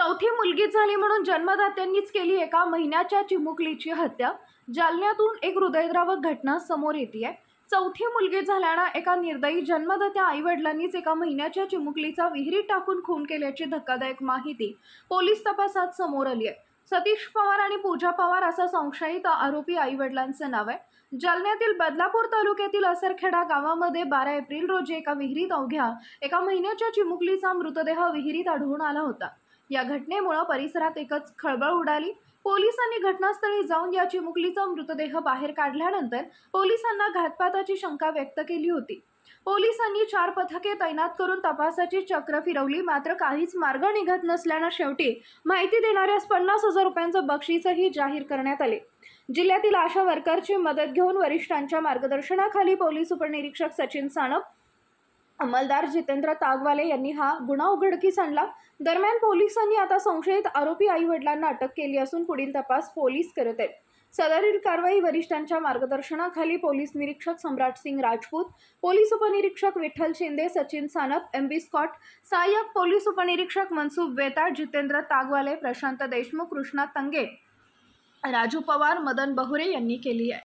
चौथी मुलगी झाली म्हणून जन्मदात्यांनीच केली एका महिन्याच्या चिमुकलीची हत्या। जालन्यातून एक हृदयद्रावक घटना समोर येतेय। चौथी मुलगी झाल्यानं एका निर्दयी जन्मदात्या आईवडिलांनीच एका महिन्याच्या चिमुकलीचा विहिरीत टाकून खून केल्याची धक्कादायक माहिती पोलीस तपासात समोर आली आहे। सतीश पवार आणि पूजा पवार असा संशयित आरोपी आईवडिलांचं नाव आहे। जालन्यातील बदलापूर तालुक्यातील असरखेडा गावामध्ये 12 एप्रिल रोजी एका विहिरीत अवघ्या एका महिन्याच्या चिमुकलीचा मृतदेह विहिरीत आढळून आला होता। या घटनेमुळे परिसरात एकच खळबळ उडाली। पोलिसांनी घटनास्थळी जाऊन या चिमुकलीचा मृतदेह बाहेर काढल्यानंतर पोलिसांना घातपाताची शंका व्यक्त केली होती। पोलिसांनी 4 पथके तैनात करून तपासाची चक्र फिरवली, मात्र काहीच मार्ग निघत नसल्याने शेवटी माहिती देणाऱ्यास 50,000 रुपयांचं बक्षीसही जाहीर करण्यात आले। जिल्ह्यातील आशा वर्करची मदत घेऊन वरिष्ठांच्या मार्गदर्शनाखाली पोलीस उपनिरीक्षक सचिन सानप, अंमलदार जितेंद्र तागवाले यांनी हा गुन्हा उघडकीस आणला। दरम्यान पोलिसांनी आता संशयित आरोपी आईवडिलांना अटक केली असून पुढील तपास पोलीस करत आहेत। सदरील कारवाई वरिष्ठांच्या मार्गदर्शनाखाली पोलीस निरीक्षक सम्राट सिंग राजपूत, पोलीस उपनिरीक्षक विठ्ठल शिंदे, सचिन सानप, एमबी स्कॉट, सहाय्यक पोलीस उपनिरीक्षक मनसुख बेताळ, जितेंद्र तागवाले, प्रशांत देशमुख, कृष्णा तंगे, राजू पवार, मदन बहुरे यांनी केली आहे।